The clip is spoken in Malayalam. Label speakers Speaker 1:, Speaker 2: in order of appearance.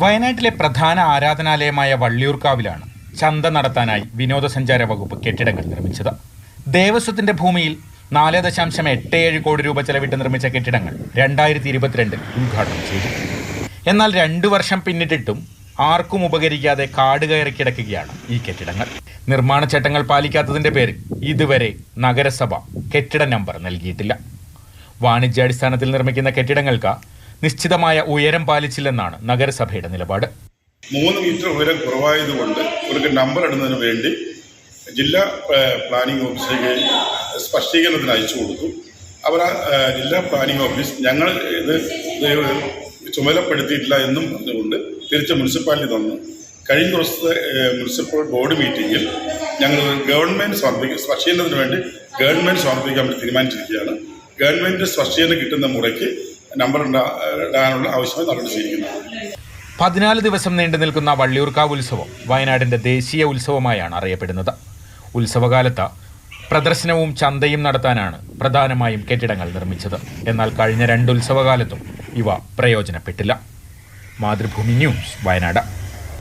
Speaker 1: വയനാട്ടിലെ പ്രധാന ആരാധനാലയമായ വള്ളിയൂർക്കാവിലാണ് ചന്ത നടത്താനായി വിനോദസഞ്ചാര വകുപ്പ് കെട്ടിടങ്ങൾ നിർമ്മിച്ചത്. ദേവസ്വത്തിന്റെ ഭൂമിയിൽ 4.87 കോടി രൂപ ചെലവിട്ട് നിർമ്മിച്ച കെട്ടിടങ്ങൾ 2022 ഉദ്ഘാടനം ചെയ്തു. എന്നാൽ 2 വർഷം പിന്നിട്ടിട്ടും ആർക്കും ഉപകരിക്കാതെ കാട് കയറി കിടക്കുകയാണ് ഈ കെട്ടിടങ്ങൾ. നിർമ്മാണ ചട്ടങ്ങൾ പാലിക്കാത്തതിന്റെ പേരിൽ ഇതുവരെ നഗരസഭ കെട്ടിട നമ്പർ നൽകിയിട്ടില്ല. വാണിജ്യാടിസ്ഥാനത്തിൽ നിർമ്മിക്കുന്ന കെട്ടിടങ്ങൾക്ക് നിശ്ചിതമായ ഉയരം പാലിച്ചില്ലെന്നാണ് നഗരസഭയുടെ നിലപാട്.
Speaker 2: 3 മീറ്റർ ഉയരം കുറവായതുകൊണ്ട് ഒരു നമ്പർ ഇടുന്നതിന് വേണ്ടി ജില്ലാ പ്ലാനിംഗ് ഓഫീസിലേക്ക് സ്പഷ്ടീകരണത്തിന് അയച്ചു കൊടുത്തു. അവർ ജില്ലാ പ്ലാനിംഗ് ഓഫീസ് ഞങ്ങൾ ഇത് ചുമതലപ്പെടുത്തിയിട്ടില്ല എന്നും പറഞ്ഞുകൊണ്ട് തിരിച്ച് മുനിസിപ്പാലിറ്റി തന്നു. കഴിഞ്ഞ ദിവസത്തെ മുനിസിപ്പൽ ബോർഡ് മീറ്റിംഗിൽ ഞങ്ങൾ ഗവൺമെൻറ് സ്പഷ്ടീകരണത്തിന് വേണ്ടി ഗവൺമെൻറ് സമർപ്പിക്കാൻ വേണ്ടി തീരുമാനിച്ചിരിക്കുകയാണ്. ഗവൺമെൻറ് സ്പഷ്ടീകരണം കിട്ടുന്ന മുറയ്ക്ക് നമ്പർ ഇടാനുള്ള ആവശ്യമായി നടപടി സ്വീകരിക്കുന്നത്.
Speaker 1: 14 ദിവസം നീണ്ടു നിൽക്കുന്ന വള്ളിയൂർക്കാവ് ഉത്സവം വയനാടിന്റെ ദേശീയ ഉത്സവമായാണ് അറിയപ്പെടുന്നത്. ഉത്സവകാലത്ത് പ്രദർശനവും ചന്തയും നടത്താനാണ് പ്രധാനമായും കെട്ടിടങ്ങൾ നിർമ്മിച്ചത്. എന്നാൽ കഴിഞ്ഞ 2 ഉത്സവകാലത്തും ഇവ പ്രയോജനപ്പെട്ടില്ല. മാതൃഭൂമി ന്യൂസ്, വയനാട്.